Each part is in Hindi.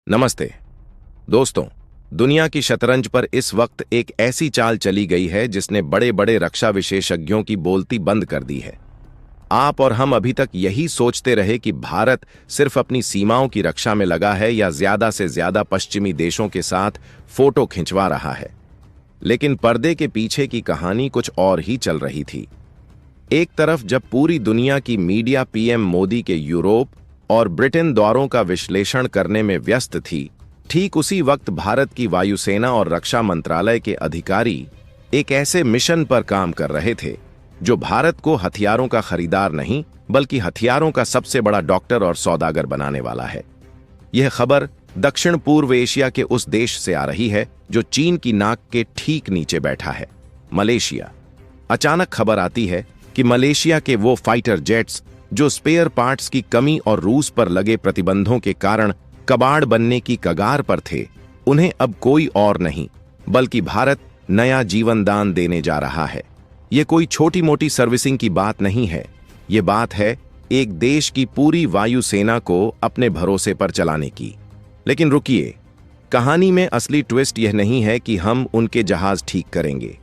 नमस्ते दोस्तों। दुनिया की शतरंज पर इस वक्त एक ऐसी चाल चली गई है जिसने बड़े बड़े रक्षा विशेषज्ञों की बोलती बंद कर दी है। आप और हम अभी तक यही सोचते रहे कि भारत सिर्फ अपनी सीमाओं की रक्षा में लगा है या ज्यादा से ज्यादा पश्चिमी देशों के साथ फोटो खिंचवा रहा है, लेकिन पर्दे के पीछे की कहानी कुछ और ही चल रही थी। एक तरफ जब पूरी दुनिया की मीडिया पीएम मोदी के यूरोप और ब्रिटेन दौरों का विश्लेषण करने में व्यस्त थी, ठीक उसी वक्त भारत की वायुसेना और रक्षा मंत्रालय के अधिकारी एक ऐसे मिशन पर काम कर रहे थे जो भारत को हथियारों का खरीदार नहीं बल्कि हथियारों का सबसे बड़ा डॉक्टर और सौदागर बनाने वाला है। यह खबर दक्षिण पूर्व एशिया के उस देश से आ रही है जो चीन की नाक के ठीक नीचे बैठा है, मलेशिया। अचानक खबर आती है कि मलेशिया के वो फाइटर जेट्स जो स्पेयर पार्ट्स की कमी और रूस पर लगे प्रतिबंधों के कारण कबाड़ बनने की कगार पर थे, उन्हें अब कोई और नहीं बल्कि भारत नया जीवन दान देने जा रहा है। यह कोई छोटी मोटी सर्विसिंग की बात नहीं है, ये बात है एक देश की पूरी वायुसेना को अपने भरोसे पर चलाने की। लेकिन रुकिए, कहानी में असली ट्विस्ट यह नहीं है कि हम उनके जहाज ठीक करेंगे।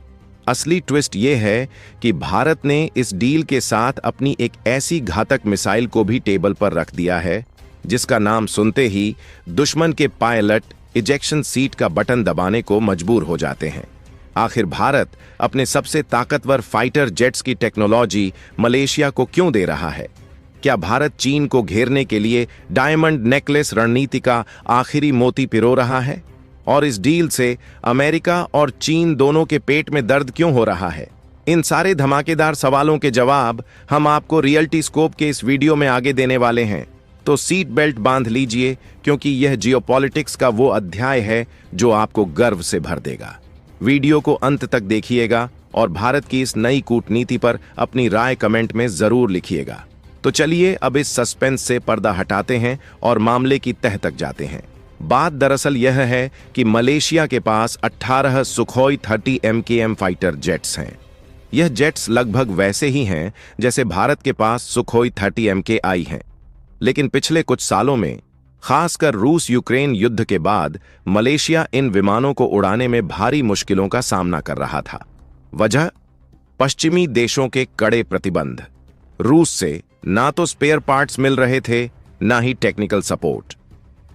असली ट्विस्ट यह है कि भारत ने इस डील के साथ अपनी एक ऐसी घातक मिसाइल को भी टेबल पर रख दिया है जिसका नाम सुनते ही दुश्मन के पायलट इजेक्शन सीट का बटन दबाने को मजबूर हो जाते हैं। आखिर भारत अपने सबसे ताकतवर फाइटर जेट्स की टेक्नोलॉजी मलेशिया को क्यों दे रहा है? क्या भारत चीन को घेरने के लिए डायमंड नेकलेस रणनीति का आखिरी मोती पिरो रहा है? और इस डील से अमेरिका और चीन दोनों के पेट में दर्द क्यों हो रहा है? इन सारे धमाकेदार सवालों के जवाब हम आपको रियलिटी स्कोप के इस वीडियो में आगे देने वाले हैं। तो सीट बेल्ट बांध लीजिए, क्योंकि यह जियोपॉलिटिक्स का वो अध्याय है जो आपको गर्व से भर देगा। वीडियो को अंत तक देखिएगा और भारत की इस नई कूटनीति पर अपनी राय कमेंट में जरूर लिखिएगा। तो चलिए अब इस सस्पेंस से पर्दा हटाते हैं और मामले की तह तक जाते हैं। बात दरअसल यह है कि मलेशिया के पास 18 सुखोई 30 MKM फाइटर जेट्स हैं। यह जेट्स लगभग वैसे ही हैं जैसे भारत के पास सुखोई 30 MKI हैं, लेकिन पिछले कुछ सालों में, खासकर रूस यूक्रेन युद्ध के बाद, मलेशिया इन विमानों को उड़ाने में भारी मुश्किलों का सामना कर रहा था। वजह? पश्चिमी देशों के कड़े प्रतिबंध। रूस से ना तो स्पेयर पार्ट्स मिल रहे थे, ना ही टेक्निकल सपोर्ट।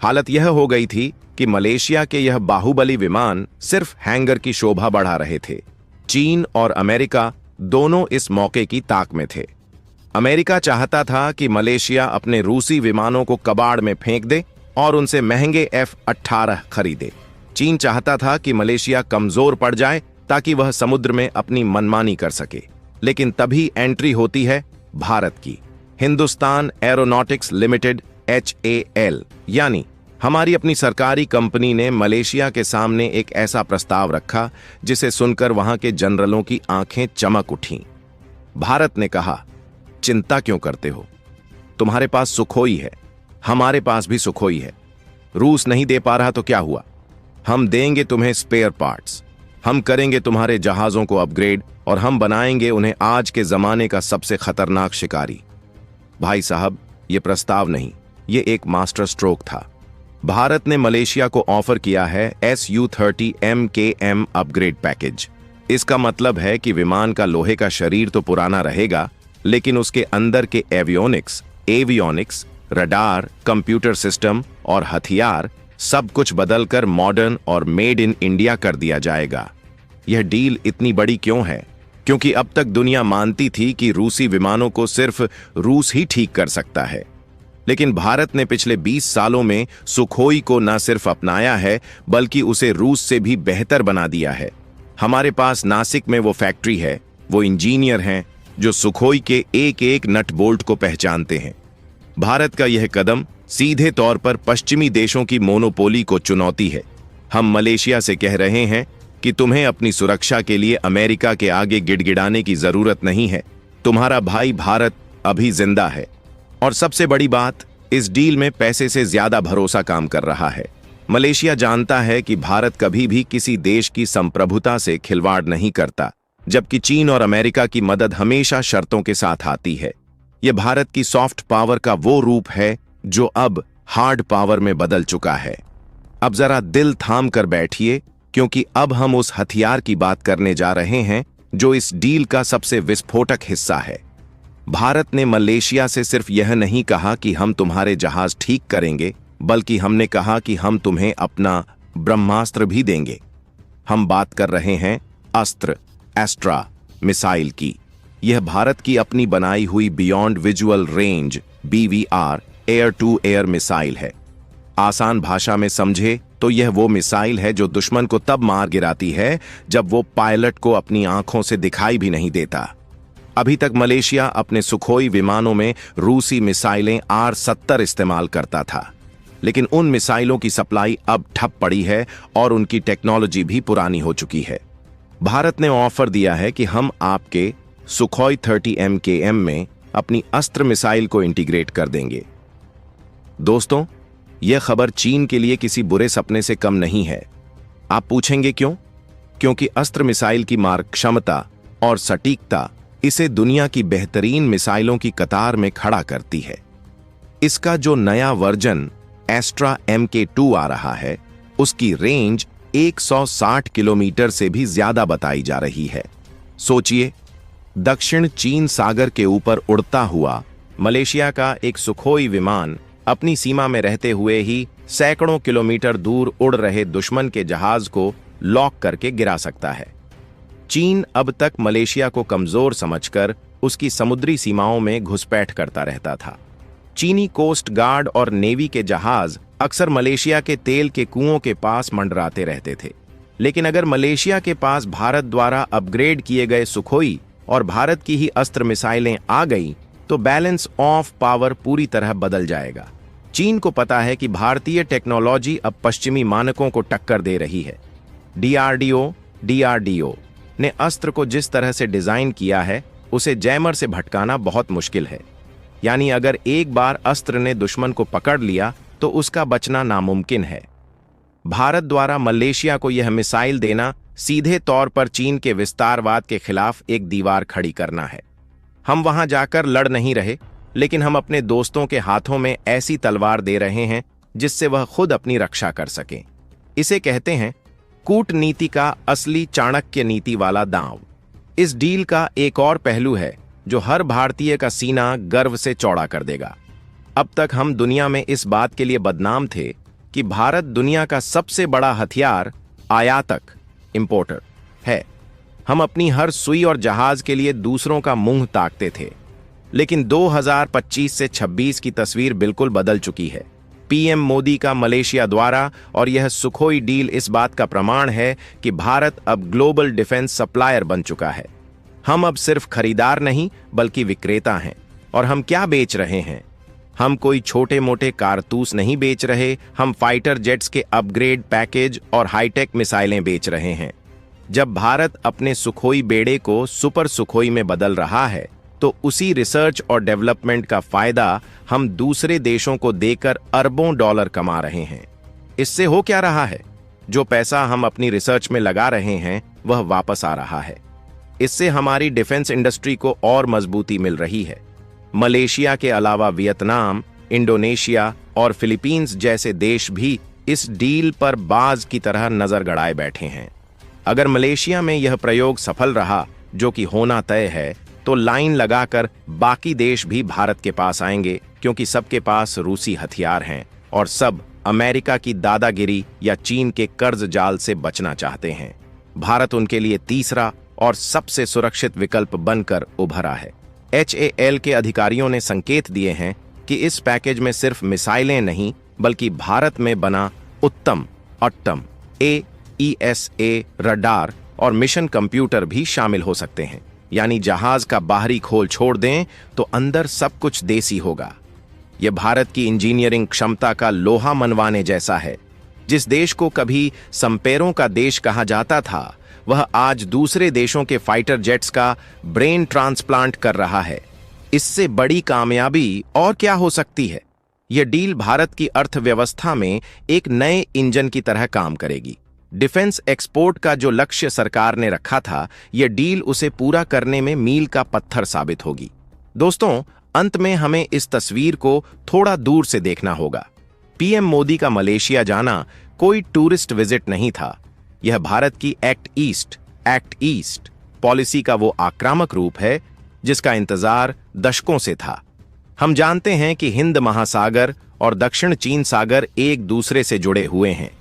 हालत यह हो गई थी कि मलेशिया के यह बाहुबली विमान सिर्फ हैंगर की शोभा बढ़ा रहे थे। चीन और अमेरिका दोनों इस मौके की ताक में थे। अमेरिका चाहता था कि मलेशिया अपने रूसी विमानों को कबाड़ में फेंक दे और उनसे महंगे F-18 खरीदे। चीन चाहता था कि मलेशिया कमजोर पड़ जाए ताकि वह समुद्र में अपनी मनमानी कर सके। लेकिन तभी एंट्री होती है भारत की। हिंदुस्तान एरोनॉटिक्स लिमिटेड HAL, यानी हमारी अपनी सरकारी कंपनी ने मलेशिया के सामने एक ऐसा प्रस्ताव रखा जिसे सुनकर वहां के जनरलों की आंखें चमक उठीं। भारत ने कहा, चिंता क्यों करते हो? तुम्हारे पास सुखोई है, हमारे पास भी सुखोई है। रूस नहीं दे पा रहा तो क्या हुआ? हम देंगे तुम्हें स्पेयर पार्ट्स, हम करेंगे तुम्हारे जहाजों को अपग्रेड और हम बनाएंगे उन्हें आज के जमाने का सबसे खतरनाक शिकारी। भाई साहब, यह प्रस्ताव नहीं, ये एक मास्टर स्ट्रोक था। भारत ने मलेशिया को ऑफर किया है Su-30 MKM अपग्रेड पैकेज। इसका मतलब है कि विमान का लोहे का शरीर तो पुराना रहेगा, लेकिन उसके अंदर के एवियोनिक्स, रडार, कंप्यूटर सिस्टम और हथियार सब कुछ बदलकर मॉडर्न और मेड इन इंडिया कर दिया जाएगा। यह डील इतनी बड़ी क्यों है? क्योंकि अब तक दुनिया मानती थी कि रूसी विमानों को सिर्फ रूस ही ठीक कर सकता है। लेकिन भारत ने पिछले 20 सालों में सुखोई को न सिर्फ अपनाया है बल्कि उसे रूस से भी बेहतर बना दिया है। हमारे पास नासिक में वो फैक्ट्री है, वो इंजीनियर हैं जो सुखोई के एक एक नट बोल्ट को पहचानते हैं। भारत का यह कदम सीधे तौर पर पश्चिमी देशों की मोनोपोली को चुनौती है। हम मलेशिया से कह रहे हैं कि तुम्हें अपनी सुरक्षा के लिए अमेरिका के आगे गिड़गिड़ाने की जरूरत नहीं है। तुम्हारा भाई भारत अभी जिंदा है। और सबसे बड़ी बात, इस डील में पैसे से ज्यादा भरोसा काम कर रहा है। मलेशिया जानता है कि भारत कभी भी किसी देश की संप्रभुता से खिलवाड़ नहीं करता, जबकि चीन और अमेरिका की मदद हमेशा शर्तों के साथ आती है। यह भारत की सॉफ्ट पावर का वो रूप है जो अब हार्ड पावर में बदल चुका है। अब जरा दिल थाम कर बैठिए, क्योंकि अब हम उस हथियार की बात करने जा रहे हैं जो इस डील का सबसे विस्फोटक हिस्सा है। भारत ने मलेशिया से सिर्फ यह नहीं कहा कि हम तुम्हारे जहाज ठीक करेंगे, बल्कि हमने कहा कि हम तुम्हें अपना ब्रह्मास्त्र भी देंगे। हम बात कर रहे हैं अस्त्र एस्ट्रा मिसाइल की। यह भारत की अपनी बनाई हुई beyond visual range BVR air to air missile है। आसान भाषा में समझे तो यह वो मिसाइल है जो दुश्मन को तब मार गिराती है जब वो पायलट को अपनी आंखों से दिखाई भी नहीं देता। अभी तक मलेशिया अपने सुखोई विमानों में रूसी मिसाइलें R-70 इस्तेमाल करता था, लेकिन उन मिसाइलों की सप्लाई अब ठप पड़ी है और उनकी टेक्नोलॉजी भी पुरानी हो चुकी है। भारत ने ऑफर दिया है कि हम आपके सुखोई 30 MKM में अपनी अस्त्र मिसाइल को इंटीग्रेट कर देंगे। दोस्तों, यह खबर चीन के लिए किसी बुरे सपने से कम नहीं है। आप पूछेंगे क्यों? क्योंकि अस्त्र मिसाइल की मार क्षमता और सटीकता इसे दुनिया की बेहतरीन मिसाइलों की कतार में खड़ा करती है। इसका जो नया वर्जन एस्ट्रा MK2 आ रहा है, उसकी रेंज 160 किलोमीटर से भी ज्यादा बताई जा रही है। सोचिए, दक्षिण चीन सागर के ऊपर उड़ता हुआ मलेशिया का एक सुखोई विमान अपनी सीमा में रहते हुए ही सैकड़ों किलोमीटर दूर उड़ रहे दुश्मन के जहाज को लॉक करके गिरा सकता है। चीन अब तक मलेशिया को कमजोर समझकर उसकी समुद्री सीमाओं में घुसपैठ करता रहता था। चीनी कोस्ट गार्ड और नेवी के जहाज अक्सर मलेशिया के तेल के कुओं के पास मंडराते रहते थे। लेकिन अगर मलेशिया के पास भारत द्वारा अपग्रेड किए गए सुखोई और भारत की ही अस्त्र मिसाइलें आ गई, तो बैलेंस ऑफ पावर पूरी तरह बदल जाएगा। चीन को पता है कि भारतीय टेक्नोलॉजी अब पश्चिमी मानकों को टक्कर दे रही है। DRDO ने अस्त्र को जिस तरह से डिजाइन किया है, उसे जैमर से भटकाना बहुत मुश्किल है। यानी अगर एक बार अस्त्र ने दुश्मन को पकड़ लिया तो उसका बचना नामुमकिन है। भारत द्वारा मलेशिया को यह मिसाइल देना सीधे तौर पर चीन के विस्तारवाद के खिलाफ एक दीवार खड़ी करना है। हम वहां जाकर लड़ नहीं रहे, लेकिन हम अपने दोस्तों के हाथों में ऐसी तलवार दे रहे हैं जिससे वह खुद अपनी रक्षा कर सकें। इसे कहते हैं कूटनीति का असली चाणक्य नीति वाला दांव। इस डील का एक और पहलू है जो हर भारतीय का सीना गर्व से चौड़ा कर देगा। अब तक हम दुनिया में इस बात के लिए बदनाम थे कि भारत दुनिया का सबसे बड़ा हथियार आयातक इंपोर्टर है। हम अपनी हर सुई और जहाज के लिए दूसरों का मुंह ताकते थे। लेकिन 2025 से 26 की तस्वीर बिल्कुल बदल चुकी है। PM मोदी का मलेशिया द्वारा और यह सुखोई डील इस बात का प्रमाण है कि भारत अब ग्लोबल डिफेंस सप्लायर बन चुका है। हम अब सिर्फ खरीदार नहीं बल्कि विक्रेता हैं। और हम क्या बेच रहे हैं? हम कोई छोटे मोटे कारतूस नहीं बेच रहे, हम फाइटर जेट्स के अपग्रेड पैकेज और हाईटेक मिसाइलें बेच रहे हैं। जब भारत अपने सुखोई बेड़े को सुपर सुखोई में बदल रहा है, तो उसी रिसर्च और डेवलपमेंट का फायदा हम दूसरे देशों को देकर अरबों डॉलर कमा रहे हैं। इससे हो क्या रहा है? जो पैसा हम अपनी रिसर्च में लगा रहे हैं वह वापस आ रहा है। इससे हमारी डिफेंस इंडस्ट्री को और मजबूती मिल रही है। मलेशिया के अलावा वियतनाम, इंडोनेशिया और फिलीपींस जैसे देश भी इस डील पर बाज की तरह नजर गड़ाए बैठे हैं। अगर मलेशिया में यह प्रयोग सफल रहा, जो कि होना तय है, तो लाइन लगाकर बाकी देश भी भारत के पास आएंगे, क्योंकि सबके पास रूसी हथियार हैं और सब अमेरिका की दादागिरी या चीन के कर्ज जाल से बचना चाहते हैं। भारत उनके लिए तीसरा और सबसे सुरक्षित विकल्प बनकर उभरा है। HAL के अधिकारियों ने संकेत दिए हैं कि इस पैकेज में सिर्फ मिसाइलें नहीं, बल्कि भारत में बना उत्तम अट्टम AESA रडार और मिशन कंप्यूटर भी शामिल हो सकते हैं। यानी जहाज का बाहरी खोल छोड़ दें तो अंदर सब कुछ देसी होगा। यह भारत की इंजीनियरिंग क्षमता का लोहा मनवाने जैसा है। जिस देश को कभी संपेरों का देश कहा जाता था, वह आज दूसरे देशों के फाइटर जेट्स का ब्रेन ट्रांसप्लांट कर रहा है। इससे बड़ी कामयाबी और क्या हो सकती है? यह डील भारत की अर्थव्यवस्था में एक नए इंजन की तरह काम करेगी। डिफेंस एक्सपोर्ट का जो लक्ष्य सरकार ने रखा था, यह डील उसे पूरा करने में मील का पत्थर साबित होगी। दोस्तों, अंत में हमें इस तस्वीर को थोड़ा दूर से देखना होगा। PM मोदी का मलेशिया जाना कोई टूरिस्ट विजिट नहीं था। यह भारत की एक्ट ईस्ट पॉलिसी का वो आक्रामक रूप है जिसका इंतजार दशकों से था। हम जानते हैं कि हिंद महासागर और दक्षिण चीन सागर एक दूसरे से जुड़े हुए हैं।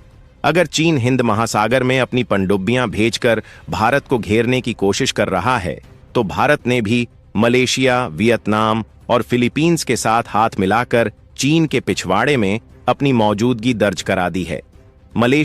अगर चीन हिंद महासागर में अपनी पनडुब्बियां भेजकर भारत को घेरने की कोशिश कर रहा है, तो भारत ने भी मलेशिया, वियतनाम और फिलीपींस के साथ हाथ मिलाकर चीन के पिछवाड़े में अपनी मौजूदगी दर्ज करा दी है।